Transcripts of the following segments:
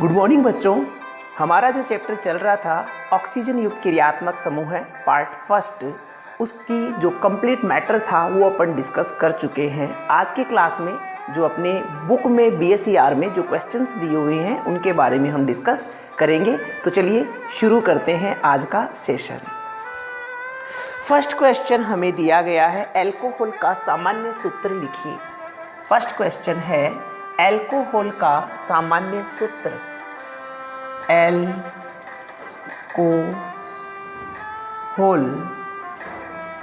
Good morning बच्चों। हमारा जो चैप्टर चल रहा था ऑक्सीजन युक्त क्रियात्मक समूह है पार्ट फर्स्ट, उसकी जो कंप्लीट मैटर था वो अपन डिस्कस कर चुके हैं। आज के क्लास में जो अपने बुक में बीएसईआर में जो क्वेश्चंस दिए हुए हैं उनके बारे में हम डिस्कस करेंगे। तो चलिए शुरू करते हैं आज का सेशन। फर्स्ट क्वेश्चन हमें दिया गया है, एल्कोहल का सामान्य सूत्र लिखिए। फर्स्ट क्वेश्चन है एल्कोहल का सामान्य सूत्र। एल्कोहल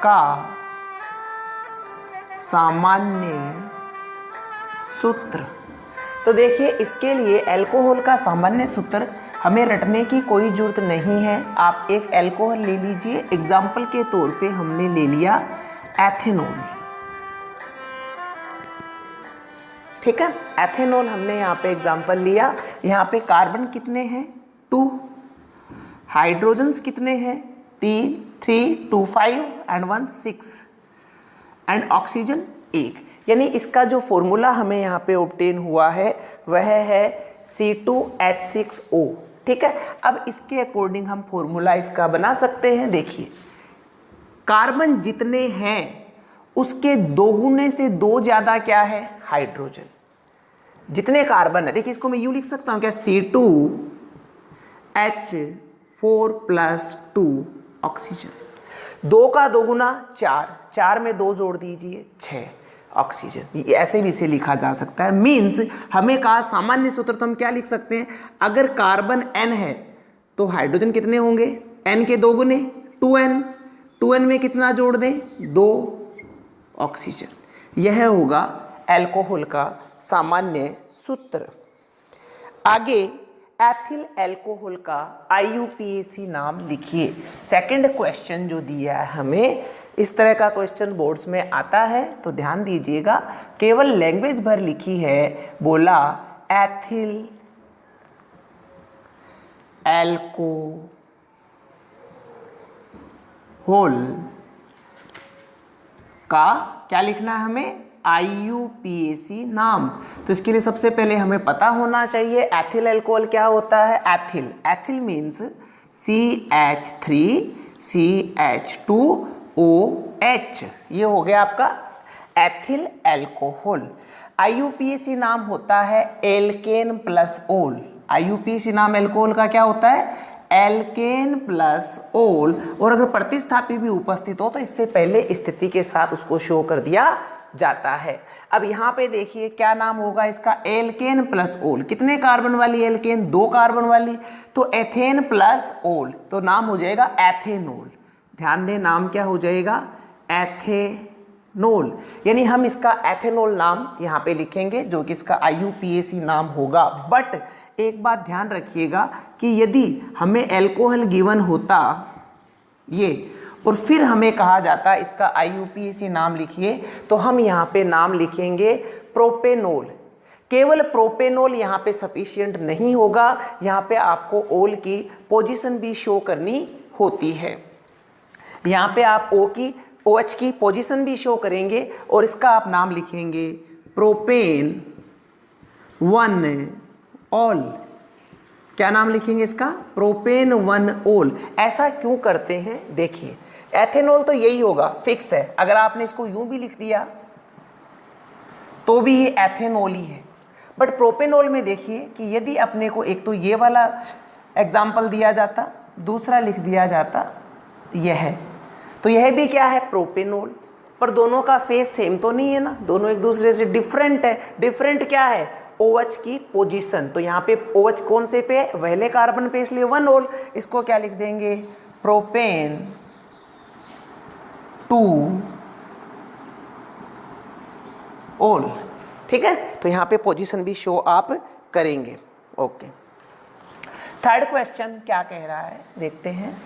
का सामान्य सूत्र। तो देखिए, इसके लिए एल्कोहल का सामान्य सूत्र हमें रटने की कोई जरूरत नहीं है। आप एक एल्कोहल ले लीजिए। एग्जाम्पल के तौर पे हमने ले लिया एथेनॉल। ठीक है, एथेनॉल हमने यहाँ पे एग्जाम्पल लिया। यहाँ पे कार्बन कितने हैं? 2। हाइड्रोजन्स कितने हैं? 3 2 5 एंड 1 6 एंड ऑक्सीजन 1। यानी इसका जो फॉर्मूला हमें यहाँ पे ऑब्टेन हुआ है वह है C2H6O। ठीक है, अब इसके अकॉर्डिंग हम फॉर्मूला इसका बना सकते हैं। देखिए, कार्बन जितने हैं उसके दोगुने से 2 ज़्यादा क्या है? हाइड्रोजन। जितने कार्बन है, देखिए इसको मैं यूँ लिख सकता हूँ क्या? C2H4+2 oxygen. 2 का दोगुना 4, 4 में 2 जोड़ दीजिए 6 ऑक्सीजन। ये ऐसे भी इसे लिखा जा सकता है। मीन्स हमें कहा सामान्य सूत्र, तो हम क्या लिख सकते हैं? अगर कार्बन n है तो हाइड्रोजन कितने होंगे? n के दोगुने 2n। 2n में कितना जोड़ दें? 2 ऑक्सीजन। यह होगा एल्कोहल का सामान्य सूत्र। आगे एथिल एल्कोहल का IUPAC नाम लिखिए। सेकंड क्वेश्चन जो दिया है हमें, इस तरह का क्वेश्चन बोर्ड्स में आता है तो ध्यान दीजिएगा। केवल लैंग्वेज भर लिखी है। बोला एथिल एल्कोहल का क्या लिखना है हमें? IUPAC नाम। तो इसके लिए सबसे पहले हमें पता होना चाहिए एथिल अल्कोहल क्या होता है। Ethyl means CH3CH2OH। ये हो गया आपका एथिल अल्कोहल। IUPAC नाम होता है एल्केन प्लस ओल। IUPAC नाम अल्कोहल का क्या होता है? एल्केन प्लस ओल। और अगर प्रतिस्थापी भी उपस्थित हो तो इससे पहले स्थिति के साथ उसको शो कर दिया जाता है। अब यहाँ पे देखिए क्या नाम होगा इसका? एल्केन प्लस ओल। कितने कार्बन वाली एल्केन? 2 कार्बन वाली। तो एथेन प्लस ओल, तो नाम हो जाएगा एथेनॉल। ध्यान दें, नाम क्या हो जाएगा? एथेनॉल। यानी हम इसका एथेनॉल नाम यहाँ पे लिखेंगे जो कि इसका IUPAC नाम होगा। बट एक बात ध्यान रखिएगा कि यदि हमें एल्कोहल गिवन होता ये और फिर हमें कहा जाता इसका IUPAC नाम लिखिए, तो हम यहाँ पे नाम लिखेंगे प्रोपेनॉल। केवल प्रोपेनॉल यहाँ पे सफिशिएंट नहीं होगा, यहाँ पे आपको ओल की पोजीशन भी शो करनी होती है। यहाँ पे आप OH की पोजीशन भी शो करेंगे और इसका आप नाम लिखेंगे प्रोपेन 1 ऑल। क्या नाम लिखेंगे इसका? प्रोपेन 1 ओल। ऐसा क्यों करते हैं? देखिए, एथेनॉल तो यही होगा, फिक्स है। अगर आपने इसको यूं भी लिख दिया तो भी ये एथेनॉल ही है। बट प्रोपेनॉल में देखिए कि यदि अपने को एक तो ये वाला एग्जाम्पल दिया जाता, दूसरा लिख दिया जाता यह, तो यह भी क्या है? प्रोपेनॉल। पर दोनों का फेस सेम तो नहीं है ना, दोनों एक दूसरे से डिफरेंट है। डिफरेंट क्या है? OH की पोजीशन। तो यहाँ पे OH कौन से पे है? पहले कार्बन पे, इसलिए 1 ओल। इसको क्या लिख देंगे? प्रोपेन 2 ओल। ठीक है, तो यहाँ पे पोजीशन भी शो आप करेंगे। ओके, थर्ड क्वेश्चन क्या कह रहा है देखते हैं।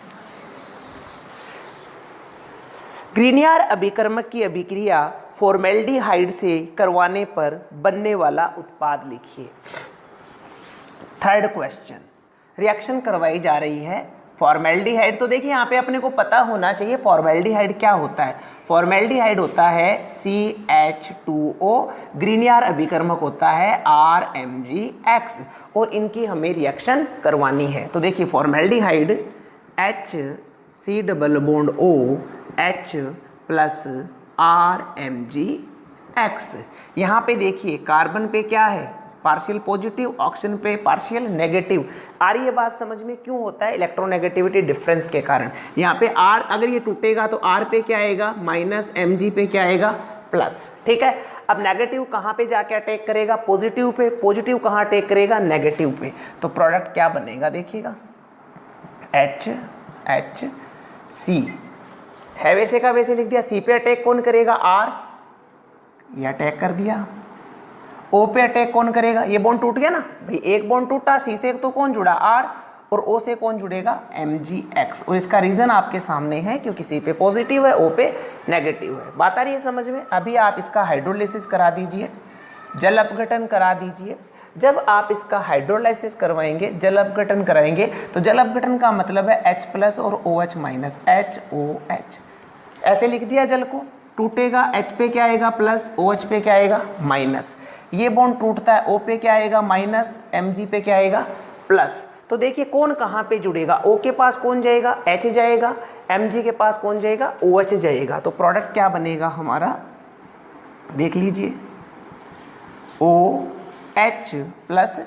ग्रीनियर अभिकर्मक की अभिक्रिया फॉर्मेल्डिहाइड से करवाने पर बनने वाला उत्पाद लिखिए। थर्ड क्वेश्चन, रिएक्शन करवाई जा रही है फॉर्मेल्डिहाइड, तो देखिए यहाँ पे अपने को पता होना चाहिए फॉर्मेल्डिहाइड क्या होता है। फॉर्मेल्डिहाइड होता है CH2O, ग्रीनियर अभिकर्मक होता है RMgX, और इनकी हमें रिएक्शन करवानी है। तो देखिए formaldehyde HC double bond O H plus RMgX। यहाँ पे देखिए कार्बन पे क्या है, पार्शियल पॉजिटिव, ऑक्सीजन पे पार्शियल नेगेटिव। आ रही है बात समझ में, क्यों होता है, इलेक्ट्रोनेगेटिविटी डिफरेंस के कारण। यहाँ पे R अगर ये टूटेगा तो R पे क्या आएगा माइनस, Mg पे क्या आएगा प्लस, ठीक है। अब नेगेटिव कहाँ पे जाके अटैक करेगा, पॉजिटिव पे, पॉजिटिव कहाँ अटैक करेगा, नेगेटिव पे। तो प्रोडक्ट क्या बनेगा देखिएगा, HC है वैसे का वैसे लिख दिया। C पे अटैक कौन करेगा, R, ये अटैक कर दिया। O पे अटैक कौन करेगा, ये बॉन्ड टूट गया ना भाई, एक बॉन्ड टूटा, C से तो कौन जुड़ा R, और O से कौन जुड़ेगा Mgx। और इसका रीजन आपके सामने है, क्योंकि C पे पॉजिटिव है, O पे नेगेटिव है। बात आ रही है समझ में। अभी आप इसका हाइड्रोलिसिस करा दीजिए, जल अपघटन करा दीजिए। जब आप इसका हाइड्रोलाइसिस करवाएंगे, जल अपघटन कराएंगे, तो जल अपघटन का मतलब है H प्लस और OH माइनस, HOH ऐसे लिख दिया। जल को टूटेगा, H पे क्या आएगा प्लस, OH पे क्या आएगा माइनस। ये बॉन्ड टूटता है, O पे क्या आएगा माइनस, Mg पे क्या आएगा प्लस। तो देखिए कौन कहाँ पे जुड़ेगा, O के पास कौन जाएगा, H जाएगा, Mg के पास कौन जाएगा, OH जाएगा। तो प्रोडक्ट क्या बनेगा हमारा, देख लीजिए, OH प्लस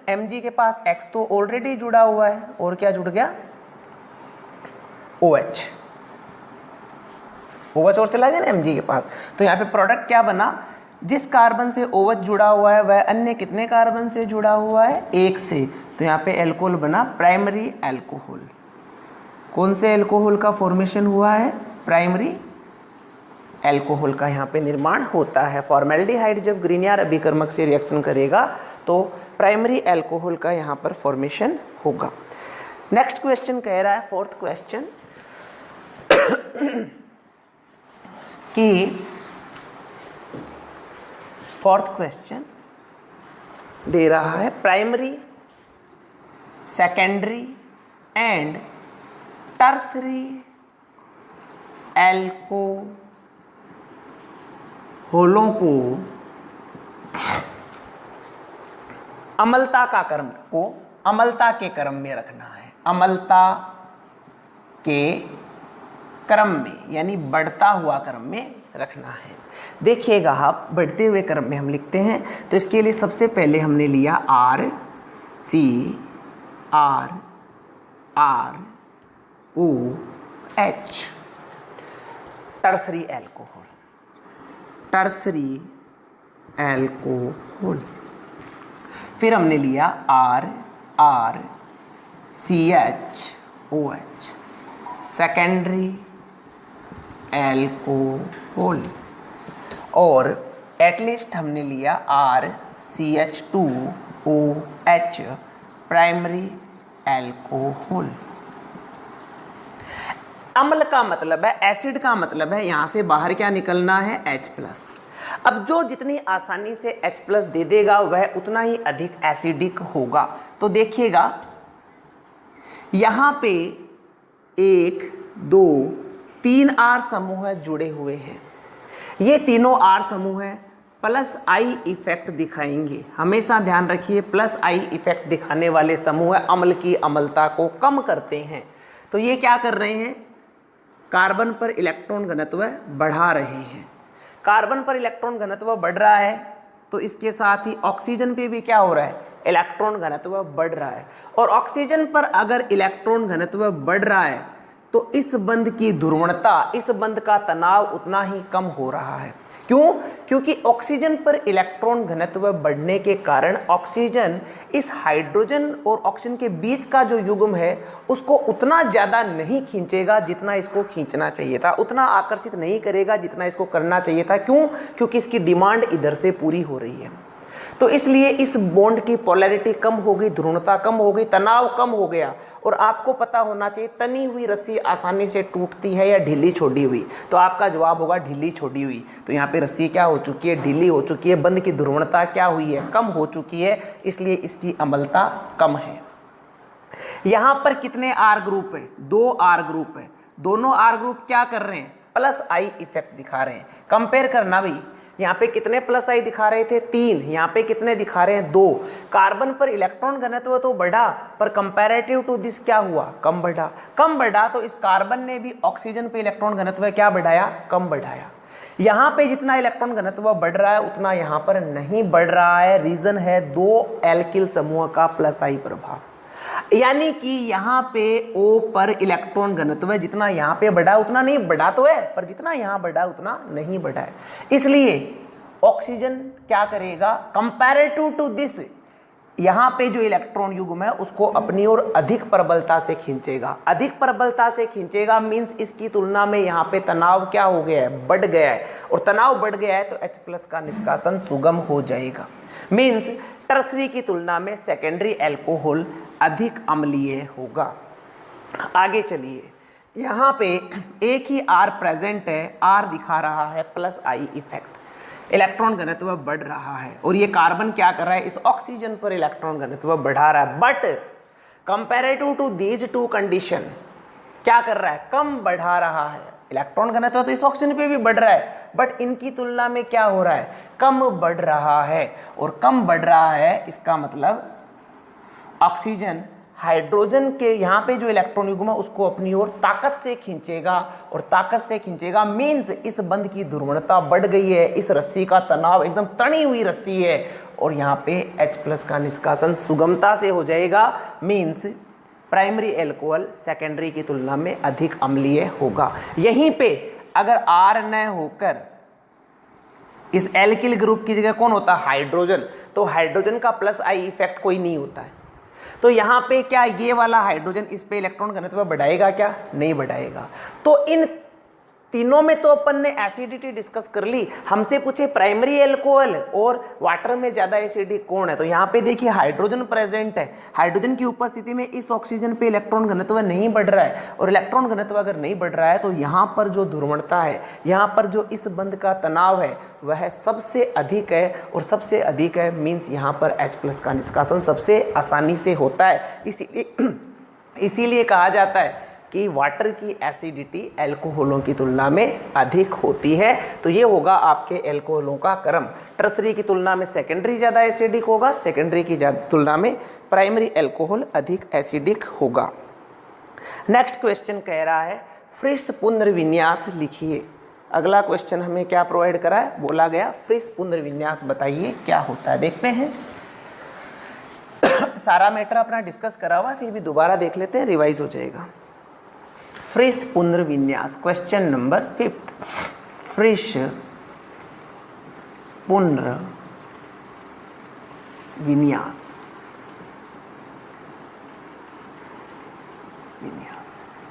Mg के पास X तो ऑलरेडी जुड़ा हुआ है, और क्या जुड़ गया, OH और चला गया ना Mg के पास। तो यहाँ पे प्रोडक्ट क्या बना, जिस कार्बन से OH जुड़ा हुआ है वह अन्य कितने कार्बन से जुड़ा हुआ है, एक से। तो यहाँ पे एल्कोहल बना, प्राइमरी एल्कोहल। कौन से एल्कोहल का फॉर्मेशन हुआ है, प्राइमरी एल्कोहल का यहाँ पे निर्माण होता है। फॉर्मेल्डिहाइड जब ग्रीनियर अभिकर्मक से रिएक्शन करेगा तो प्राइमरी एल्कोहल का यहाँ पर फॉर्मेशन होगा। नेक्स्ट क्वेश्चन कह रहा है, फोर्थ क्वेश्चन, कि फोर्थ क्वेश्चन दे रहा है प्राइमरी, सेकेंडरी एंड टर्सरी एल्कोहलों को अम्लता का क्रम को अम्लता के क्रम में रखना है, अम्लता के क्रम में, यानी बढ़ता हुआ क्रम में रखना है। देखिएगा आप, बढ़ते हुए क्रम में हम लिखते हैं, तो इसके लिए सबसे पहले हमने लिया R C R R O H, tertiary alcohol, tertiary alcohol. फिर हमने लिया R R C H O H, secondary alcohol. और एटलीस्ट हमने लिया RCH2OH, प्राइमरी एल्कोहल। अम्ल का मतलब है, एसिड का मतलब है, यहाँ से बाहर क्या निकलना है, H प्लस। अब जो जितनी आसानी से H प्लस दे देगा वह उतना ही अधिक एसिडिक होगा। तो देखिएगा यहाँ पे 1 2 3 R समूह जुड़े हुए हैं, ये तीनों R समूह है प्लस I इफेक्ट दिखाएंगे। हमेशा ध्यान रखिए, प्लस I इफेक्ट दिखाने वाले समूह अम्ल की अम्लता को कम करते हैं। तो ये क्या कर रहे हैं, कार्बन पर इलेक्ट्रॉन घनत्व बढ़ा रहे हैं। कार्बन पर इलेक्ट्रॉन घनत्व बढ़ रहा है तो इसके साथ ही ऑक्सीजन पे भी क्या हो रहा है, इलेक्ट्रॉन घनत्व बढ़ रहा है। और ऑक्सीजन पर अगर इलेक्ट्रॉन घनत्व बढ़ रहा है तो इस बंध की ध्रुवणता, इस बंध का तनाव उतना ही कम हो रहा है। क्यों? क्योंकि ऑक्सीजन पर इलेक्ट्रॉन घनत्व बढ़ने के कारण ऑक्सीजन इस हाइड्रोजन और ऑक्सीजन के बीच का जो युग्म है उसको उतना ज़्यादा नहीं खींचेगा जितना इसको खींचना चाहिए था, उतना आकर्षित नहीं करेगा जितना इसको करना चाहिए था। क्यों? क्योंकि इसकी डिमांड इधर से पूरी हो रही है। तो इसलिए इस बॉन्ड की पोलैरिटी कम हो गई, ध्रुवणता कम हो गई, तनाव कम हो गया। और आपको पता होना चाहिए तनी हुई रस्सी आसानी से टूटती है या ढीली छोड़ी हुई, तो आपका जवाब होगा ढीली छोड़ी हुई। तो यहाँ पे रस्सी क्या हो चुकी है, ढीली हो चुकी है, बंध की ध्रुवणता क्या हुई है, कम हो चुकी है, इसलिए इसकी अम्लता कम है। यहां पर कितने आर ग्रुप है, 2 आर ग्रुप है, दोनों आर ग्रुप क्या कर रहे हैं, प्लस आई इफेक्ट दिखा रहे हैं। कंपेयर करना भाई, यहाँ पे कितने प्लस आई दिखा रहे थे 3, यहाँ पे कितने दिखा रहे हैं 2। कार्बन पर इलेक्ट्रॉन घनत्व तो बढ़ा पर कंपैरेटिव टू दिस क्या हुआ, कम बढ़ा। कम बढ़ा तो इस कार्बन ने भी ऑक्सीजन पे इलेक्ट्रॉन घनत्व क्या बढ़ाया, कम बढ़ाया। यहाँ पे जितना इलेक्ट्रॉन घनत्व बढ़ रहा है उतना यहाँ पर नहीं बढ़ रहा है। रीजन है 2 एल्किल समूह का प्लस आई प्रभाव, यानी कि यहाँ पे O पर इलेक्ट्रॉन घनत्व जितना यहाँ पे बढ़ा उतना नहीं बढ़ा तो है, पर जितना यहाँ बढ़ा उतना नहीं बढ़ा है। इसलिए ऑक्सीजन क्या करेगा, कंपैरेटिव टू दिस, यहाँ पे जो इलेक्ट्रॉन युग्म है उसको अपनी ओर अधिक प्रबलता से खींचेगा। अधिक प्रबलता से खींचेगा मीन्स इसकी तुलना में यहाँ पे तनाव क्या हो गया है, बढ़ गया है, और तनाव बढ़ गया है तो H+ का निष्कासन सुगम हो जाएगा। मीन्स टर्सरी की तुलना में सेकेंडरी एल्कोहल अधिक अम्लीय होगा। आगे चलिए, यहाँ पे एक ही R प्रेजेंट है, R दिखा रहा है प्लस आई इफेक्ट, इलेक्ट्रॉन घनत्व बढ़ रहा है, और ये कार्बन क्या कर रहा है, इस ऑक्सीजन पर इलेक्ट्रॉन घनत्व बढ़ा रहा है। But comparative to these two condition क्या कर रहा है, कम बढ़ा रहा है। इलेक्ट्रॉन घनत्व तो इस ऑक्सीजन पे भी बढ़ रहा है, बट इनकी तुलना में क्या हो रहा है, कम बढ़ रहा है। और कम बढ़ रहा है इसका मतलब ऑक्सीजन हाइड्रोजन के यहाँ पे जो इलेक्ट्रॉन युग्म है उसको अपनी ओर ताकत से खींचेगा, और ताकत से खींचेगा मीन्स इस बंध की ध्रुवणता बढ़ गई है, इस रस्सी का तनाव एकदम तनी हुई रस्सी है, और यहाँ पे H+ का निष्कासन सुगमता से हो जाएगा। मीन्स प्राइमरी एल्कोहल सेकेंडरी की तुलना में अधिक अम्लीय होगा। यहीं पे अगर R न होकर इस एल्किल ग्रुप की जगह कौन होता है, हाइड्रोजन, तो हाइड्रोजन का प्लस आई इफेक्ट कोई नहीं होता है। तो यहाँ पे क्या ये वाला हाइड्रोजन इस पे इलेक्ट्रॉन घनत्व बढ़ाएगा क्या, नहीं बढ़ाएगा। तो इन तीनों में तो अपन ने एसिडिटी डिस्कस कर ली। हमसे पूछे प्राइमरी एल्कोहल और वाटर में ज्यादा एसिडिक कौन है, तो यहाँ पे देखिए हाइड्रोजन प्रेजेंट है। हाइड्रोजन की उपस्थिति में इस ऑक्सीजन पे इलेक्ट्रॉन घनत्व नहीं बढ़ रहा है, और इलेक्ट्रॉन घनत्व अगर नहीं बढ़ रहा है तो यहाँ पर जो ध्रुवणता है, यहाँ पर जो इस बंध का तनाव है वह सबसे अधिक है, और सबसे अधिक है मीन्स यहाँ पर H+ का निष्कासन सबसे आसानी से होता है। इसीलिए कहा जाता है कि वाटर की एसिडिटी एल्कोहलों की तुलना में अधिक होती है। तो ये होगा आपके एल्कोहलों का क्रम। टर्सरी की तुलना में सेकेंडरी ज़्यादा एसिडिक होगा, सेकेंडरी की तुलना में प्राइमरी एल्कोहल अधिक एसिडिक होगा। नेक्स्ट क्वेश्चन कह रहा है फ्रिश पुनर्विन्यास लिखिए। अगला क्वेश्चन हमें क्या प्रोवाइड करा है, बोला गया फ्रिश पुनर्विन्यास बताइए क्या होता है। देखते हैं, सारा मैटर अपना डिस्कस करा हुआ है, फिर भी दोबारा देख लेते हैं, रिवाइज हो जाएगा। फ्रिश पुनर्विन्यास, क्वेश्चन नंबर 5। फ्रिश पुनर्विन्यास,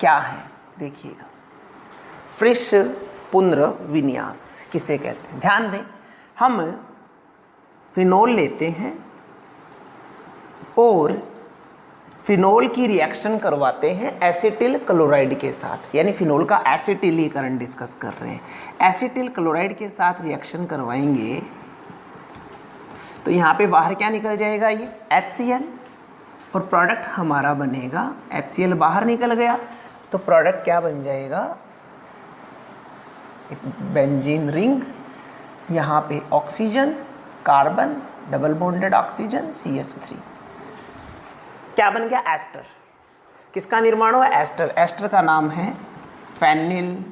क्या है देखिएगा। फ्रिश पुनर्विन्यास किसे कहते हैं, ध्यान दें। हम फिनोल लेते हैं और फिनोल की रिएक्शन करवाते हैं एसिटिल क्लोराइड के साथ, यानी फिनोल का एसिटिलीकरण डिस्कस कर रहे हैं। एसिटिल क्लोराइड के साथ रिएक्शन करवाएंगे तो यहाँ पे बाहर क्या निकल जाएगा, ये HCl, और प्रोडक्ट हमारा बनेगा HCl बाहर निकल गया तो प्रोडक्ट क्या बन जाएगा, बेंजीन रिंग। यहाँ पे oxygen, carbon, double bonded oxygen, CH3, क्या बन गया, एस्टर। किसका निर्माण हुआ, एस्टर। एस्टर का नाम है फेनिल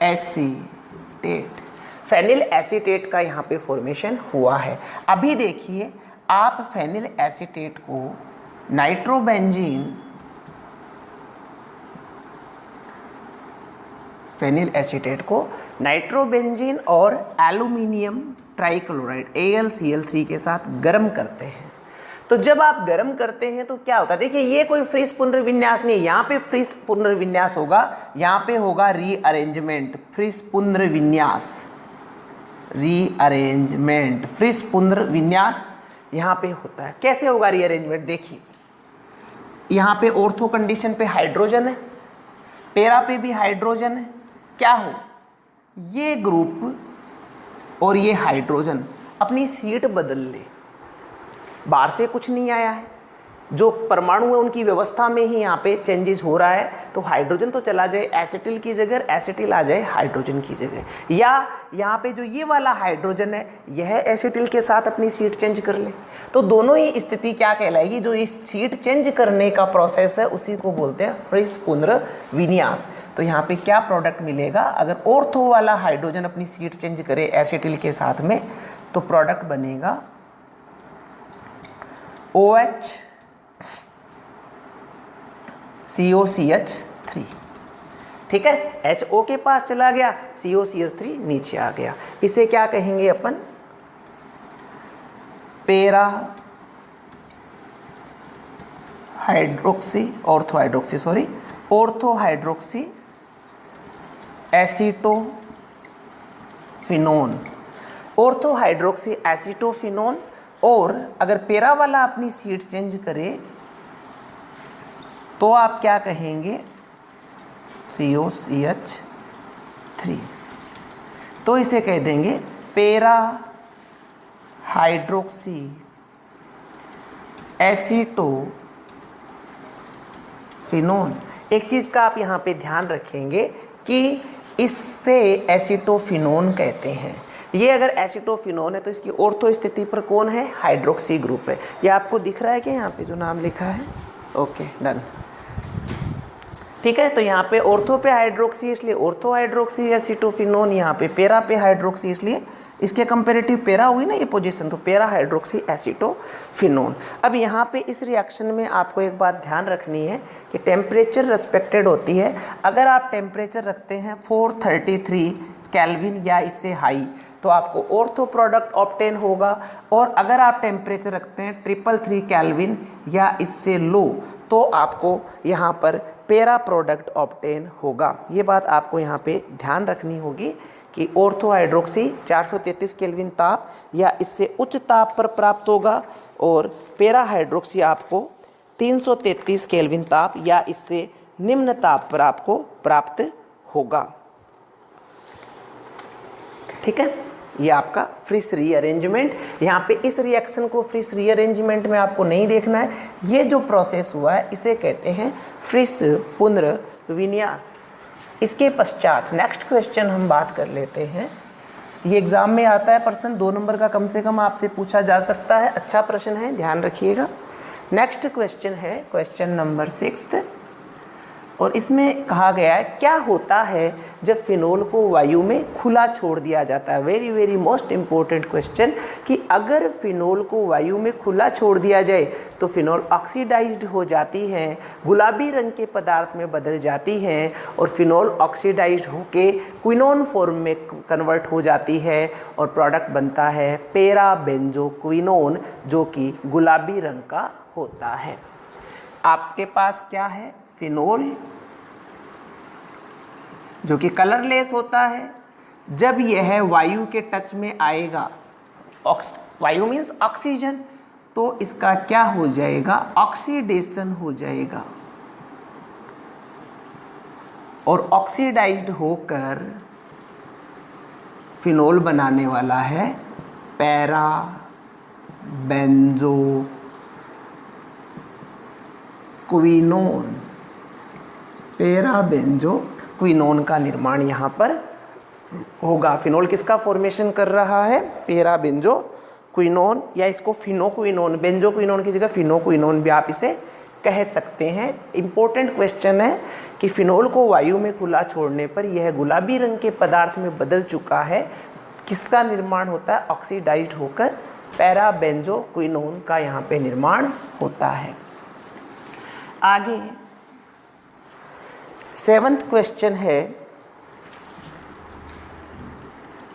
एसीटेट। फेनिल एसीटेट का यहाँ पे फॉर्मेशन हुआ है। अभी देखिए आप फेनिल एसीटेट को नाइट्रोबेंजीन, फेनिल एसीटेट को नाइट्रोबेंजीन और एल्यूमिनियम ट्राइक्लोराइड AlCl3 के साथ गर्म करते हैं। तो जब आप गर्म करते हैं तो क्या होता है, देखिए ये कोई फ्रिश पुनर्विन्यास नहीं है, यहाँ पे फ्रिश पुनर्विन्यास होगा, यहाँ पे होगा रीअरेंजमेंट। फ्रिश पुनर्विन्यास, रीअरेंजमेंट, फ्रिश पुनर्विन्यास यहाँ पे होता है। कैसे होगा रीअरेंजमेंट, देखिए यहाँ पे ऑर्थो कंडीशन पे हाइड्रोजन है, पैरा पे भी हाइड्रोजन है। क्या हो, ये ग्रुप और ये हाइड्रोजन अपनी सीट बदल ले, बाहर से कुछ नहीं आया है, जो परमाणु है उनकी व्यवस्था में ही यहाँ पे चेंजेस हो रहा है। तो हाइड्रोजन तो चला जाए एसिटिल की जगह, एसिटिल आ जाए हाइड्रोजन की जगह, या यहाँ पे जो ये वाला हाइड्रोजन है यह एसिटिल के साथ अपनी सीट चेंज कर ले। तो दोनों ही स्थिति क्या कहलाएगी, जो इस सीट चेंज करने का प्रोसेस है उसी को बोलते हैं फ्रिस पुनर्विन्यास। तो यहाँ पे क्या प्रोडक्ट मिलेगा, अगर ऑर्थो वाला हाइड्रोजन अपनी सीट चेंज करे एसिटिल के साथ में, तो प्रोडक्ट बनेगा OH COCH3। ठीक है, HO के पास चला गया, COCH3 नीचे आ गया। इसे क्या कहेंगे अपन, para hydroxy ortho hydroxy acetophenone, ortho hydroxy acetophenone. और अगर पेरा वाला अपनी सीट चेंज करे तो आप क्या कहेंगे, COCH3। तो इसे कह देंगे पेरा हाइड्रोक्सी एसीटोफिनोन। एक चीज़ का आप यहाँ पे ध्यान रखेंगे कि इससे एसीटोफिनोन कहते हैं। ये अगर एसीटोफिनोन है तो इसकी ऑर्थो स्थिति पर कौन है, हाइड्रोक्सी ग्रुप है। ये आपको दिख रहा है क्या यहाँ पे जो नाम लिखा है, ओके डन। ठीक है, तो यहाँ पे ऑर्थो पे हाइड्रोक्सी इसलिए ऑर्थो हाइड्रोक्सी एसीटोफिनोन, यहाँ पे पेरा पे हाइड्रोक्सी इसलिए इसके कंपेरेटिव पेरा हुई ना ये पोजीशन, तो पेरा हाइड्रोक्सी एसीटोफिनोन। अब यहाँ पे इस रिएक्शन में आपको एक बात ध्यान रखनी है कि टेम्परेचर रेस्पेक्टेड होती है। अगर आप टेम्परेचर रखते हैं 433 केल्विन या इससे हाई तो आपको ऑर्थो प्रोडक्ट ऑब्टेन होगा, और अगर आप टेम्परेचर रखते हैं 333 केल्विन या इससे लो तो आपको यहाँ पर पेरा प्रोडक्ट ऑब्टेन होगा। ये बात आपको यहाँ पे ध्यान रखनी होगी कि ऑर्थो हाइड्रोक्सी 433 केल्विन ताप या इससे उच्च ताप पर प्राप्त होगा, और पेरा हाइड्रोक्सी आपको 333 केल्विन ताप या इससे निम्न ताप पर आपको प्राप्त होगा। ठीक है, ये आपका फ्रिस रीअरेंजमेंट। यहाँ पे इस रिएक्शन को फ्रिस रीअरेंजमेंट में आपको नहीं देखना है, ये जो प्रोसेस हुआ है इसे कहते हैं फ्रिस पुनर्विन्यास। इसके पश्चात नेक्स्ट क्वेश्चन हम बात कर लेते हैं। ये एग्जाम में आता है, पर्सन 2 नंबर का कम से कम आपसे पूछा जा सकता है, अच्छा प्रश्न है, ध्यान रखिएगा। नेक्स्ट क्वेश्चन है क्वेश्चन नंबर 6, और इसमें कहा गया है क्या होता है जब फिनोल को वायु में खुला छोड़ दिया जाता है। Very very most important question, कि अगर फिनोल को वायु में खुला छोड़ दिया जाए तो फिनोल ऑक्सीडाइज्ड हो जाती हैं, गुलाबी रंग के पदार्थ में बदल जाती हैं, और फिनोल ऑक्सीडाइज्ड होके क्विनोन फॉर्म में कन्वर्ट हो जाती है, और प्रोडक्ट बनता है पेरा बेंजोक्विनोन, जो कि गुलाबी रंग का होता है। आपके पास क्या है, फिनोल जो कि कलरलेस होता है। जब यह वायु के टच में आएगा, वायु मीन्स ऑक्सीजन, तो इसका क्या हो जाएगा, ऑक्सीडेशन हो जाएगा, और ऑक्सीडाइज्ड होकर फिनोल बनाने वाला है पैरा बेंजोक्विनोन। पेरा बेंजोक्विनोन का निर्माण यहाँ पर होगा। फिनोल किसका फॉर्मेशन कर रहा है, पेरा बेंजोक्विनोन, या इसको फिनोक्विनोन, बेंजोक्विनोन की जगह फिनोक्विनोन भी आप इसे कह सकते हैं। इंपॉर्टेंट क्वेश्चन है कि फिनोल को वायु में खुला छोड़ने पर यह गुलाबी रंग के पदार्थ में बदल चुका है, किसका निर्माण होता है, ऑक्सीडाइज्ड होकर पैरा बेंजोक्विनोन का यहाँ पे निर्माण होता है। आगे 7th क्वेश्चन है,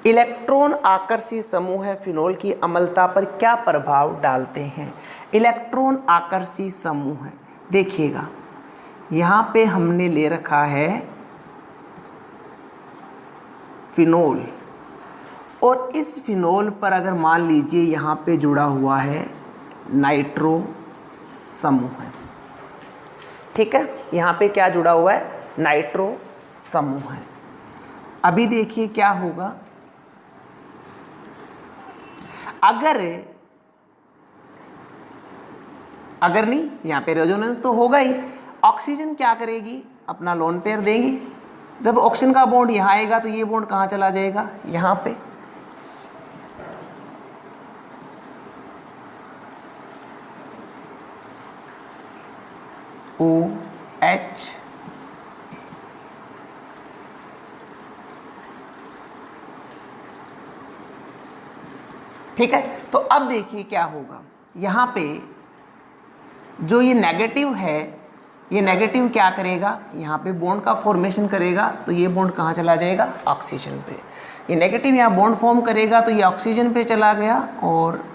इलेक्ट्रॉन आकर्षी समूह है फिनोल की अम्लता पर क्या प्रभाव डालते हैं। इलेक्ट्रॉन आकर्षी समूह है, देखिएगा यहाँ पे हमने ले रखा है फिनोल, और इस फिनोल पर अगर मान लीजिए यहाँ पे जुड़ा हुआ है नाइट्रो समूह है। ठीक है, यहाँ पे क्या जुड़ा हुआ है, नाइट्रो समूह है। अभी देखिए क्या होगा, अगर अगर नहीं, यहाँ पे रेजोनेंस तो होगा ही। ऑक्सीजन क्या करेगी, अपना लोन पेयर देंगी। जब ऑक्सीजन का बॉन्ड यहाँ आएगा तो ये बॉन्ड कहाँ चला जाएगा, यहाँ पे। OH ठीक है। तो अब देखिए क्या होगा, यहाँ पे जो ये नेगेटिव है, ये नेगेटिव क्या करेगा, यहाँ पे बॉन्ड का फॉर्मेशन करेगा। तो ये बॉन्ड कहाँ चला जाएगा, ऑक्सीजन पे। ये नेगेटिव यहाँ बॉन्ड फॉर्म करेगा तो ये ऑक्सीजन पे चला गया, और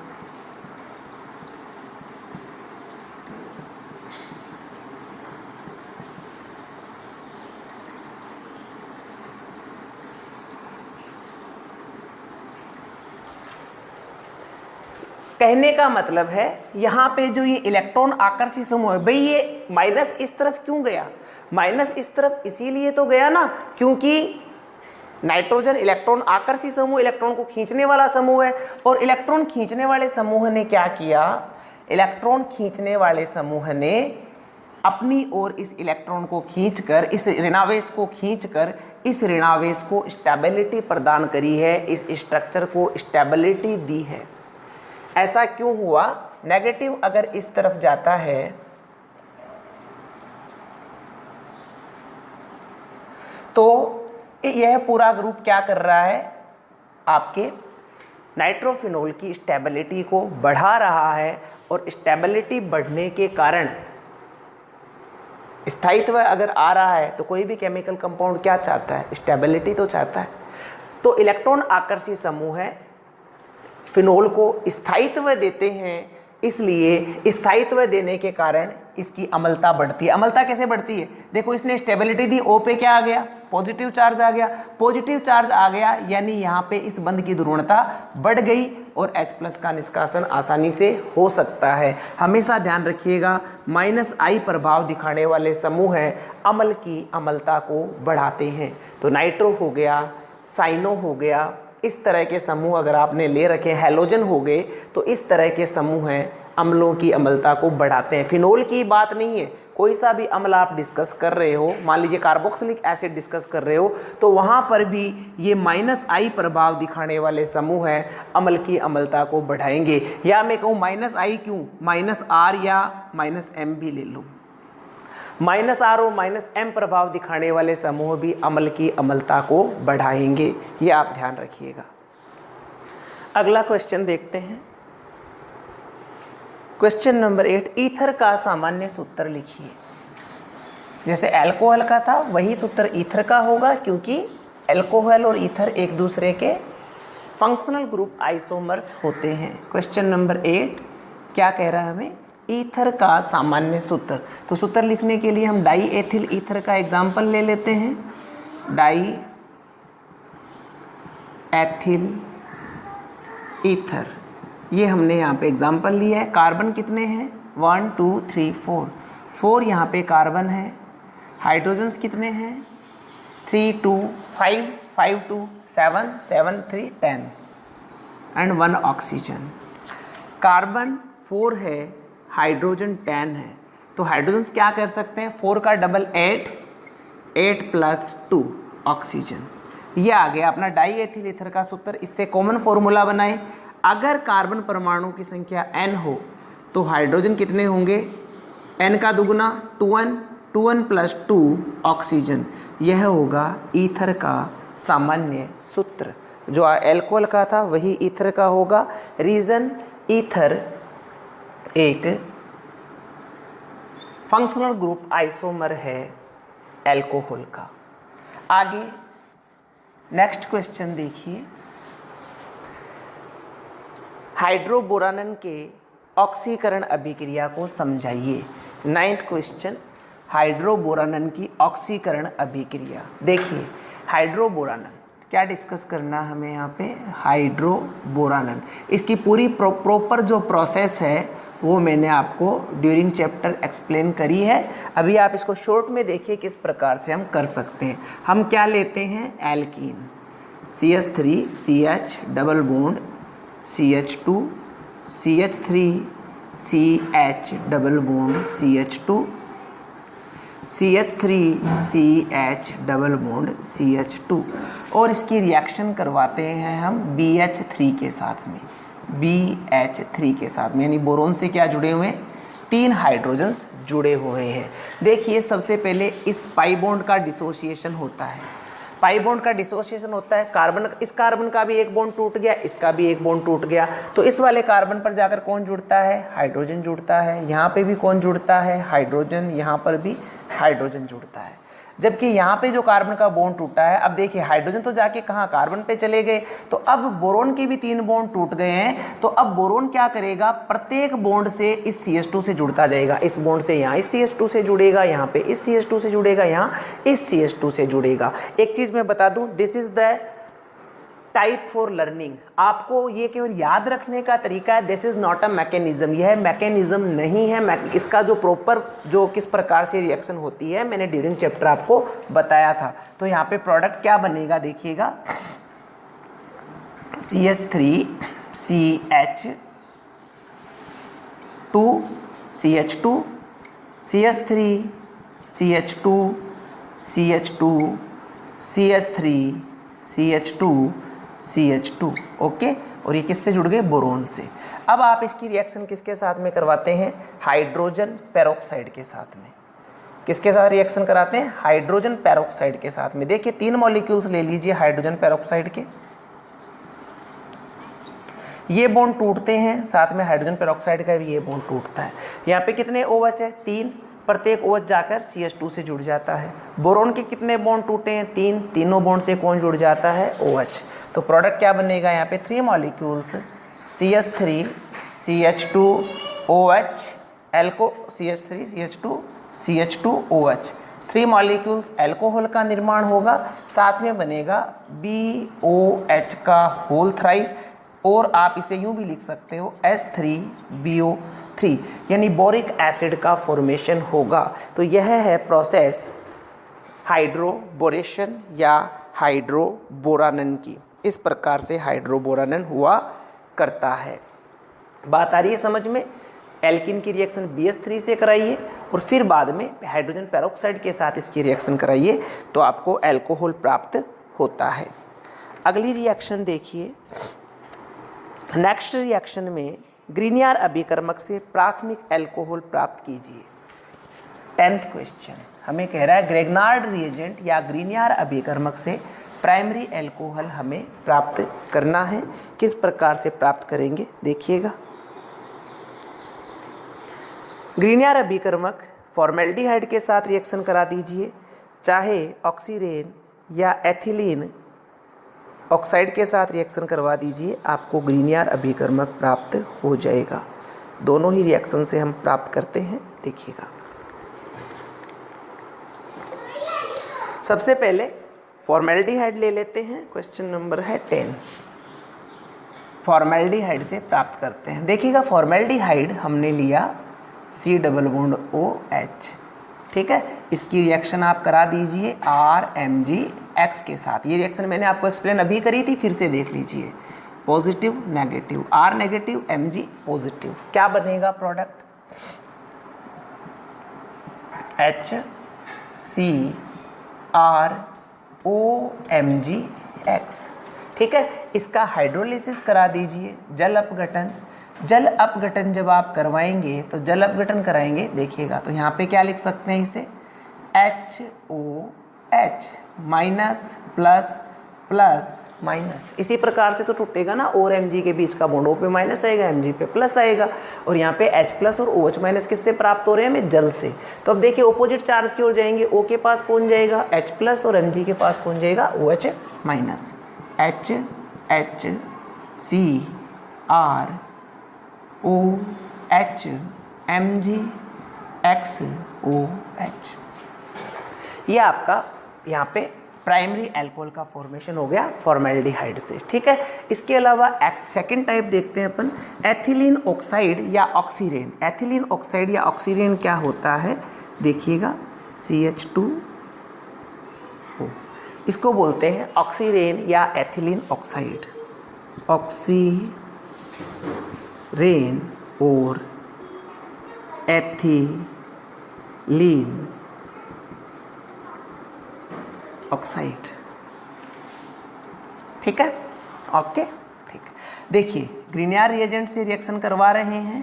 कहने का मतलब है यहाँ पे जो ये इलेक्ट्रॉन आकर्षी समूह है, भाई ये माइनस इस तरफ क्यों गया, माइनस इस तरफ इसीलिए तो गया ना क्योंकि नाइट्रोजन इलेक्ट्रॉन आकर्षी समूह, इलेक्ट्रॉन को खींचने वाला समूह है। और इलेक्ट्रॉन खींचने वाले समूह ने क्या किया, इलेक्ट्रॉन खींचने वाले समूह ने अपनी ओर इस इलेक्ट्रॉन को खींचकर, इस ऋणावेश को खींचकर, इस ऋणावेश को स्टेबिलिटी प्रदान करी है, इस स्ट्रक्चर को स्टेबिलिटी दी है। ऐसा क्यों हुआ, नेगेटिव अगर इस तरफ जाता है तो यह पूरा ग्रुप क्या कर रहा है, आपके नाइट्रोफिनोल की स्टेबिलिटी को बढ़ा रहा है। और स्टेबिलिटी बढ़ने के कारण स्थायित्व अगर आ रहा है तो कोई भी केमिकल कंपाउंड क्या चाहता है, स्टेबिलिटी तो चाहता है। तो इलेक्ट्रॉन आकर्षी समूह है फिनोल को स्थायित्व देते हैं, इसलिए स्थायित्व देने के कारण इसकी अम्लता बढ़ती है। अम्लता कैसे बढ़ती है, देखो इसने स्टेबिलिटी दी, O पे क्या आ गया, पॉजिटिव चार्ज आ गया। पॉजिटिव चार्ज आ गया यानी यहाँ पे इस बंध की ध्रुवणता बढ़ गई और H+ का निष्कासन आसानी से हो सकता है। हमेशा ध्यान रखिएगा, -I प्रभाव दिखाने वाले समूह हैं अम्ल की अम्लता को बढ़ाते हैं। तो नाइट्रो हो गया, साइनो हो गया, इस तरह के समूह अगर आपने ले रखे, हैलोजन हो गए, तो इस तरह के समूह हैं अम्लों की अम्लता को बढ़ाते हैं। फिनोल की बात नहीं है, कोई सा भी अम्ल आप डिस्कस कर रहे हो, मान लीजिए कार्बोक्सिलिक एसिड डिस्कस कर रहे हो, तो वहाँ पर भी ये -I प्रभाव दिखाने वाले समूह हैं अम्ल की अम्लता को बढ़ाएंगे। या मैं कहूँ -I क्यों, -R या -M भी ले लूँ, -R और -M प्रभाव दिखाने वाले समूह भी अम्ल की अम्लता को बढ़ाएंगे, ये आप ध्यान रखिएगा। अगला क्वेश्चन देखते हैं, क्वेश्चन नंबर 8, ईथर का सामान्य सूत्र लिखिए। जैसे अल्कोहल का था वही सूत्र ईथर का होगा, क्योंकि अल्कोहल और ईथर एक दूसरे के फंक्शनल ग्रुप आइसोमर्स होते हैं। क्वेश्चन नंबर 8 क्या कह रहा है हमें, ईथर का सामान्य सूत्र। तो सूत्र लिखने के लिए हम डाई एथिल ईथर का एग्जाम्पल ले लेते हैं। डाई एथिल ईथर, ये हमने यहाँ पे एग्जाम्पल लिया है। कार्बन कितने हैं, 1 2 3 4, 4 यहाँ पे कार्बन है। हाइड्रोजन्स कितने हैं, 3 2 5 5 2 7 7 3 10 एंड 1 ऑक्सीजन। कार्बन 4 है, हाइड्रोजन 10 है, तो हाइड्रोजन्स क्या कर सकते हैं, 4 का डबल 8, 8 + 2 ऑक्सीजन। ये आ गया अपना डाई एथिल ईथर का सूत्र। इससे कॉमन फॉर्मूला बनाए, अगर कार्बन परमाणु की संख्या n हो तो हाइड्रोजन कितने होंगे, n का दुगुना 2n, 2n + 2 ऑक्सीजन। यह होगा ईथर का सामान्य सूत्र। जो अल्कोहल का था वही ईथर का होगा। रीजन, ईथर एक फंक्शनल ग्रुप आइसोमर है अल्कोहल का। आगे नेक्स्ट क्वेश्चन देखिए, हाइड्रोबोरानन के ऑक्सीकरण अभिक्रिया को समझाइए। 9th क्वेश्चन, हाइड्रोबोरानन की ऑक्सीकरण अभिक्रिया। देखिए हाइड्रोबोरानन क्या डिस्कस करना हमें यहाँ पे, हाइड्रोबोरानन, इसकी पूरी प्रॉपर जो प्रोसेस है वो मैंने आपको ड्यूरिंग चैप्टर एक्सप्लेन करी है। अभी आप इसको शॉर्ट में देखिए किस प्रकार से हम कर सकते हैं। हम क्या लेते हैं, alkene, CH3 CH double bond CH2 CH3 CH double bond CH2, CH3 CH double bond CH2 और इसकी रिएक्शन करवाते हैं हम BH3 के साथ में, BH3 के साथ में, यानी बोरोन से क्या जुड़े हुए हैं, 3 हाइड्रोजन्स जुड़े हुए हैं। देखिए सबसे पहले इस पाई बॉन्ड का डिसोसिएशन होता है, पाई बॉन्ड का डिसोसिएशन होता है, कार्बन, इस कार्बन का भी एक बॉन्ड टूट गया, इसका भी एक बॉन्ड टूट गया, तो इस वाले कार्बन पर जाकर कौन जुड़ता है, हाइड्रोजन जुड़ता है, यहाँ पे भी कौन जुड़ता है, हाइड्रोजन, यहाँ पर भी हाइड्रोजन जुड़ता है। जबकि यहाँ पे जो कार्बन का बॉन्ड टूटा है, अब देखिए हाइड्रोजन तो जाके कहाँ, कार्बन पे चले गए, तो अब बोरोन के भी 3 बॉन्ड टूट गए हैं, तो अब बोरोन क्या करेगा, प्रत्येक बॉन्ड से इस CH2 से जुड़ता जाएगा, इस बॉन्ड से यहाँ इस CH2 से जुड़ेगा, यहाँ पे इस CH2 से जुड़ेगा, यहाँ इस CH2 से जुड़ेगा। एक चीज मैं बता दूं, this is the type for learning, आपको ये केवल याद रखने का तरीका है, this is not a mechanism, यह मैकेनिज्म नहीं है, इसका जो प्रॉपर जो किस प्रकार से रिएक्शन होती है मैंने ड्यूरिंग चैप्टर आपको बताया था। तो यहाँ पे प्रोडक्ट क्या बनेगा देखिएगा, CH3 CH2 CH2 CH3 CH2 CH2 CH3 CH2 CH2, okay. और ये किससे जुड़ गए, बोरोन से। अब आप इसकी रिएक्शन किसके साथ में करवाते हैं, हाइड्रोजन पेरोक्साइड के साथ में। किसके साथ रिएक्शन कराते हैं, हाइड्रोजन पेरोक्साइड के साथ में। देखिए 3 मॉलिक्यूल्स ले लीजिए हाइड्रोजन पेरोक्साइड के, ये बॉन्ड टूटते हैं, साथ में हाइड्रोजन पेरोक्साइड का भी ये बॉन्ड टूटता है। यहाँ पे कितने OH है, 3, प्रत्येक OH जाकर CH2 से जुड़ जाता है। बोरोन के कितने बॉन्ड टूटे हैं, 3, तीनों बॉन्ड से कौन जुड़ जाता है, OH। तो प्रोडक्ट क्या बनेगा यहाँ पे, 3 molecules CH3 CH2 OH, एल्को CH3 CH2 CH2 OH, 3 molecules alcohol का निर्माण होगा, साथ में बनेगा BOH का होल थ्राइस, और आप इसे यूं भी लिख सकते हो H3BO3, यानी बोरिक एसिड का फॉर्मेशन होगा। तो यह है प्रोसेस हाइड्रोबोरेशन या हाइड्रोबोरानन की। इस प्रकार से हाइड्रोबोरानन हुआ करता है। बात आ रही है समझ में, एल्किन की रिएक्शन BH3 से कराइए और फिर बाद में हाइड्रोजन पेरोक्साइड के साथ इसकी रिएक्शन कराइए तो आपको एल्कोहल प्राप्त होता है। अगली रिएक्शन देखिए, नेक्स्ट रिएक्शन में ग्रीनियर अभिकर्मक से प्राथमिक एल्कोहल प्राप्त कीजिए। 10th क्वेश्चन हमें कह रहा है ग्रेगनार्ड रिएजेंट या ग्रीनियर अभिकर्मक से प्राइमरी एल्कोहल हमें प्राप्त करना है। किस प्रकार से प्राप्त करेंगे देखिएगा। ग्रीनियर अभिकर्मक फॉर्मेल्डिहाइड के साथ रिएक्शन करा दीजिए, चाहे ऑक्सीरेन या एथिलीन ऑक्साइड के साथ रिएक्शन करवा दीजिए, आपको ग्रीनियर अभिकर्मक प्राप्त हो जाएगा। दोनों ही रिएक्शन से हम प्राप्त करते हैं, देखिएगा। सबसे पहले फॉर्मेल्डिहाइड ले लेते हैं, क्वेश्चन नंबर है 10। फॉर्मेल्डिहाइड से प्राप्त करते हैं, देखिएगा। फॉर्मेल्डिहाइड हमने लिया C डबल बॉन्ड OH, ठीक है। इसकी रिएक्शन आप करा दीजिए RMgX के साथ। ये रिएक्शन मैंने आपको एक्सप्लेन अभी करी थी, फिर से देख लीजिए। Positive negative, R negative Mg positive, क्या बनेगा प्रोडक्ट, HCrOMgX, ठीक है। इसका हाइड्रोलिसिस करा दीजिए, जल अपघटन। जल अपघटन जब आप करवाएंगे तो जल अपघटन कराएंगे, देखिएगा। तो यहाँ पे क्या लिख सकते हैं इसे, HOH minus plus plus minus. इसी प्रकार से तो टूटेगा ना, और Mg के बीच का बॉन्ड, O पे माइनस आएगा, Mg पे प्लस आएगा, और यहाँ पे H प्लस और OH माइनस किससे प्राप्त हो रहे हैं, हमें जल से। तो अब देखिए ऑपोजिट चार्ज की ओर जाएंगे, O के पास कौन जाएगा, H प्लस, और Mg के पास कौन जाएगा, OH माइनस। HCrOH MgXOH, ये आपका यहाँ पे प्राइमरी अल्कोहल का फॉर्मेशन हो गया फॉर्मेल्डिहाइड से, ठीक है। इसके अलावा सेकंड टाइप देखते हैं अपन, एथिलीन ऑक्साइड या ऑक्सीरेन। एथिलीन ऑक्साइड या ऑक्सीरेन क्या होता है देखिएगा, CH2O, इसको बोलते हैं ऑक्सीरेन या एथिलीन ऑक्साइड। ऑक्सीरेन और एथिलीन ऑक्साइड। ठीक है, ओके, ठीक है। देखिए ग्रिनियर रिएजेंट से रिएक्शन करवा रहे हैं,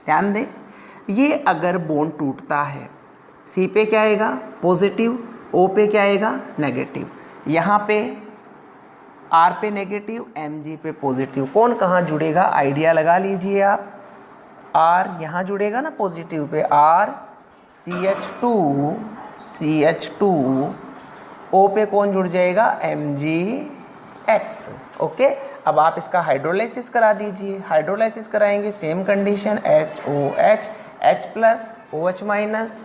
ध्यान दें। ये अगर बॉन्ड टूटता है, सी पे क्या आएगा पॉजिटिव, ओ पे क्या आएगा नेगेटिव, यहाँ पे आर पे नेगेटिव, एम जी पे पॉजिटिव, कौन कहाँ जुड़ेगा आइडिया लगा लीजिए आप। आर यहाँ जुड़ेगा ना पॉजिटिव पे, आर CH2, ओ पे कौन जुड़ जाएगा MgX। ओके, अब आप इसका हाइड्रोलाइसिस करा दीजिए, हाइड्रोलाइसिस कराएंगे same condition HOH, H plus OH minus,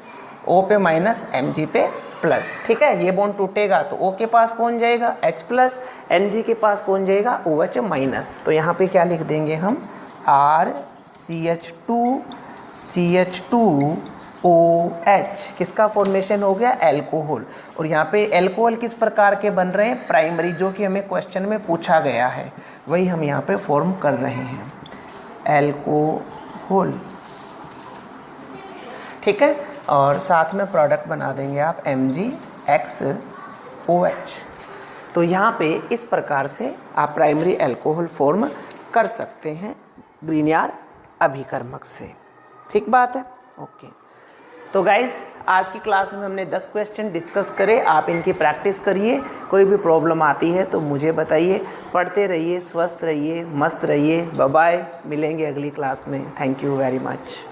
O पे माइनस Mg पे प्लस। ठीक है, ये बॉन्ड टूटेगा तो O के पास कौन जाएगा H प्लस, Mg के पास कौन जाएगा OH माइनस। तो यहाँ पे क्या लिख देंगे हम R CH2OH, किसका फॉर्मेशन हो गया अल्कोहल। और यहाँ पे अल्कोहल किस प्रकार के बन रहे हैं प्राइमरी, जो कि हमें क्वेश्चन में पूछा गया है वही हम यहाँ पे फॉर्म कर रहे हैं अल्कोहल। ठीक है, और साथ में प्रोडक्ट बना देंगे आप MgXOH। तो यहाँ पे इस प्रकार से आप प्राइमरी अल्कोहल फॉर्म कर सकते हैं ग्रिनियर अभिकर्मक से। ठीक बात है, ओके। तो गाइज आज की क्लास में हमने 10 क्वेश्चन डिस्कस करे, आप इनकी प्रैक्टिस करिए। कोई भी प्रॉब्लम आती है तो मुझे बताइए। पढ़ते रहिए, स्वस्थ रहिए, मस्त रहिए। बाय बाय, मिलेंगे अगली क्लास में। Thank you very much.